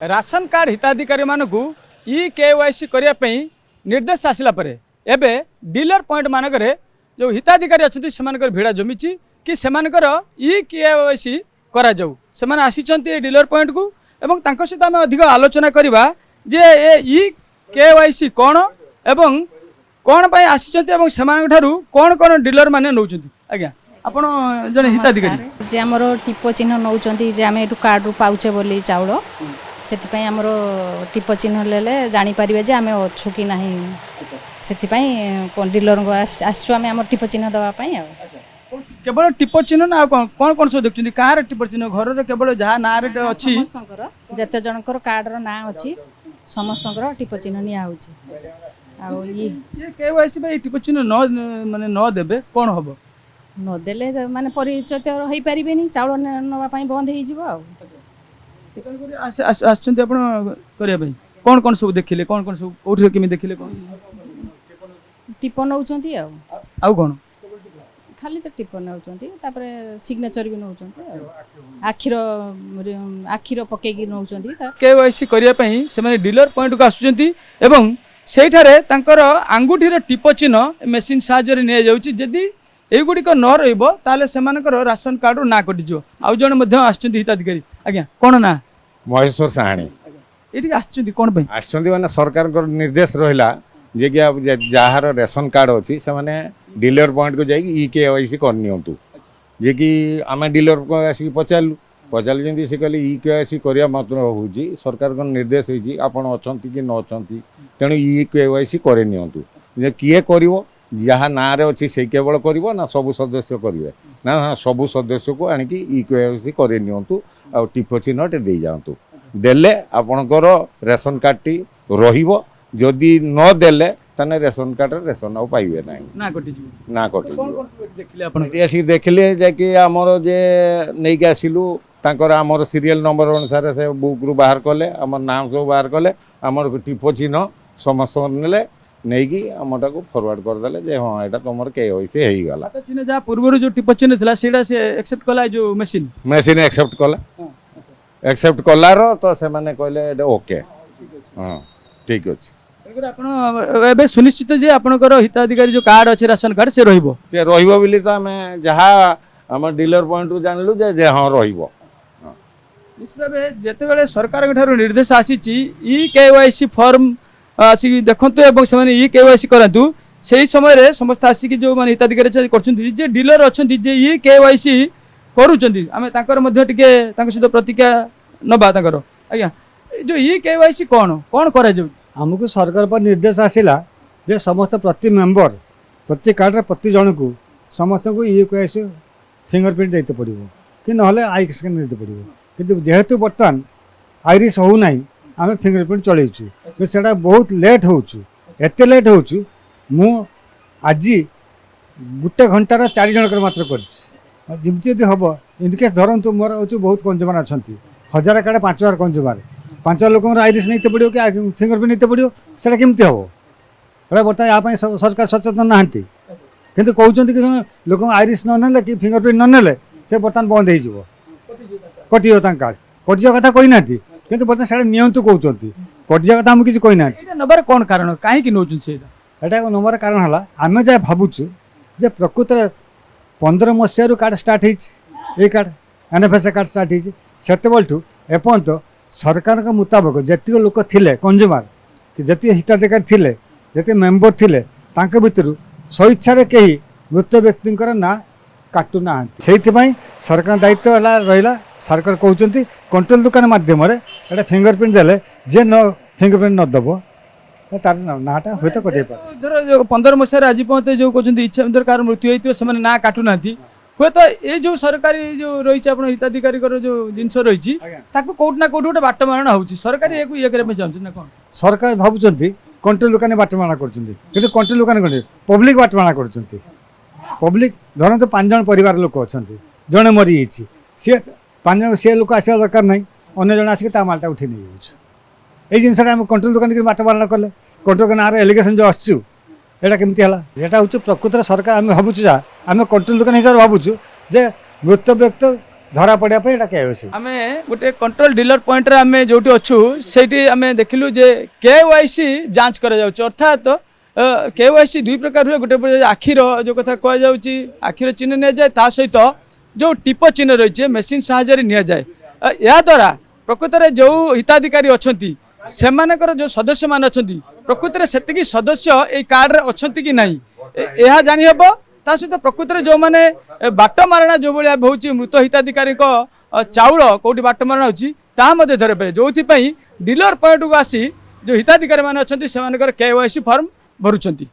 Ration card हिताधिकारी मानक e KYC करने निर्देश आसला एबे डीलर पॉइंट मानक जो हिताधिकारी अच्छा से भिड़ा जमी कि सेमानकर ई केवाईसी करा जाऊ से आसी डीलर पॉइंट को एवं तांको सहित आम अधिक आलोचना करवा जे ई केवाईसी कौन एवं कौन पाई आसी कौन कौन डीलर माने नौचंती आज्ञा आपण जने हिताधिकारी जे हमर टिपो चिन्ह नौचंती जे आमे एटू कार्ड रु पाउचे बोली चाउल सेतिपई हमर टिपो चिन्ह लेले जानि परिबे जे आमे अछु कि नाही सेतिपई कोन डीलर को आसु आमे हमर टिपो चिन्ह दवा पई आ केवल टिपो चिन्ह ना कौन कौन सब देखुंती कार टिपो चिन्ह घर रे केवल जहा ना रे अछि जते जनकर कार्ड रो ना अछि समस्तकर टिपो चिन्ह निया होछि आ ये केवाईसी भाई टिपो चिन्ह न माने न देबे कोन हबो नदेले माने परिचय होई परिबेनी चाउल नवा पई बंद होई जिवो आ आछंती आपण करिया भाई कौन कौन सब देखिले कौन कौन सब कोठी केमी देखिले कौन टिपो नौचंती आउ कौन खाली तो टिपो नौचंती तापरे सिग्नेचर भी नौचंती आखिर पकेकी नौचंती केवाईसी करिया पई से माने डीलर पॉइंट को आसुचंती एवं सेठारे तांकर आंगुठीर टिपो चिन्ह मेसिन साहाय्य निया जाउची जदी एगुड़िक न रही राशन कार्ड ना कटिज आउ जन हिताधिकारी आज्ञा कौन ना महेश्वर साहाणी ये कौन आसने सरकार निर्देश रहा जे कि जार रेशन कार्ड अच्छी से मैंने डीलर पॉइंट को जाकि ई केवाईसी करनी जे कि आम डीलर को आसिक पचारू पचारू जमी से कहले ई केवाईसी करवा मात्र हूँ सरकार निर्देश होती अच्छा कि न अच्छा तेणु ई केवाईसी करे किए कर जहाँ ना अच्छी से केवल कर ना सबू सदस्य करेंगे ना सबू सदस्य को आणिक ई केवाईसी करे नियंतु आ टिपो चिन्हटे दे जातु देले आपणकर रेशन कार्ड टी रहिबो जदि न देले तने रेशन कार्ड रेशन आ पाइबे ना कटि देखिले देखिले जे आमर जे नहीं आसिलु तांकर आमर सीरियल नंबर अनुसार से बुक रु बाहर कले आमर नाम सब बाहर कले आमर टिपो चिन्ह समस्त नेले नहीं आमटा को फॉरवर्ड करदे जे हाँ यहाँ तुम केवाईसी हो गला चिन्ह जहाँ पूर्व जो टिपो चिन्ह था सेटा से एक्सेप्ट कला जो मशीन मशीन एक्सेप्ट कला एक्सेप्ट कलार तो से माने कहले ओके हाँ ठीक अच्छे आप सुनिश्चित जे आपनकर हिताधिकारी जो कार्ड अच्छे राशन कार्ड से रहिबो बोली तो आम जहाँ आम डीलर पॉइंट रू जानलु जे हाँ रहिबो निश्चित भाव जिते सरकार निर्देश आसी ई केवाईसी फॉर्म आसिक देखु से ई केवाईसी करूँ से समय समस्त आसिक जो मैंने हिताधिकारी कर डीलर अच्छा ई केवाईसी करुँच सहित प्रतिक्रिया नवा आज्ञा जो ई केवाईसी कौन कौन करा आमको सरकार पर निर्देश आसला जे समस्त प्रति मेंबर प्रति कार्ड प्रति जन को समस्त को ई केवाईसी फिंगरप्रिंट देते पड़ो कि ना आई स्कैन देते पड़ो कि जेहेतु बर्तमान आईरिश हो ना आम फिंगरप्रिंट चलू से बहुत लेट होते लेट हो आज गोटे घंटार 4 जन मात्र करमती हम इनकेस धरतु मोर हूँ बहुत कंज्यूमर अच्छा 1000 कार्ड 5000 कंज्यूमर 5 लोक आईरिश नहीं पड़ो कि फिंगरप्रिंट नहीं पड़ो से केमती हम एटा बर्तमान यहाँ सरकार सचेतन ना कि कहते कि लोक आईरिश न कि फिंगरप्रिंट न से बर्तमान बंद हो कटिज कार्ड कटिज कथा कही ना कि बर्तमान से नियंतु कहते कटिजा कथा आम किसी कही ना नबार कौन कारण कहीं नौ नंबर कारण है आम जहाँ भावुँ जे प्रकृत 15 मसीह कार्ड स्टार्ट हो कार्ड एनएफएसए कार्ड स्टार्ट होतु एपर्त सरकार के मुताबक जी लोक थे कंज्यूमर कि जी हिताधिकारी थे जी मेम्बर थे भितर स्वेच्छा कहीं मृत व्यक्ति ना काटुना से सरकार दायित्व रहा सरकार कहते कंट्रोल दुकान मध्यम फिंगरप्रिंट देले जे न फिंगरप्रिंट नदब तार नाटा हूँ तो कटे धर 15 मसीह आज पर्यटन जो कहते इच्छा कार मृत्यु होती से ना काटुना हूँ तो ये जो सरकारी जो रही आप हिताधिकारी जो जिनस रही कौट ना कौट गोटे बाटमारणा हो सरकार ये करने चाहते ना कौन सरकार भावुं कंट्रोल दुकान बाटमारणा कर कंट्रोल दुकान कर पब्लिक बाटमारणा कर पब्लिक धरत 5 जन परिवार लोक अच्छा जड़े मरी सी 5 जन सी लोक आसा दरकार ना अन्न जन आसिक मालटा उठे नहीं जाऊँ जिनसा आम कंट्रोल दुकान की बाटमारणा कले कंट्रोल दुकान एलिगेशन जो आसचु एटा केमती है यहाँ हूँ प्रकृत सरकार आम भावुँ आम कंट्रोल दुकान हिसाब से भावुँ जे मृत व्यक्ति ଧରା ପଡ଼ିବା ପାଇଁ ଏଇଟା KYC। आमे गोटे कंट्रोल डीलर पॉइंट रे आमे जोटी अच्छु सेठी आमे देखिलु जे केवाईसी जांच करा जाउछ अर्थात केवाईसी दुई प्रकार हुए गोटे आखिर जो कथा कह जाउची आखिर चिन्ह निया जाए ता सहित जो टिप चिन्ह रही मेसीन साहाय्य निया जाए या द्वारा प्रकृत में जो हिताधिकारी अच्छी सेमानकर जो सदस्य मान अच्छी प्रकृत में सेतिकी सदस्य ए कार्ड रे अच्छी कि नहीं यह जानी हेबो ता सहित प्रकृत में जो मैंने बाट मारणा जो भाया होची मृत हिताधिकारी चाउल कौटी बाट मारणा होची ता मध्य धरे पे जो डीलर पॉइंट को आसी जो हिताधिकारी मान अच्छी से KYC फॉर्म भरुचंती।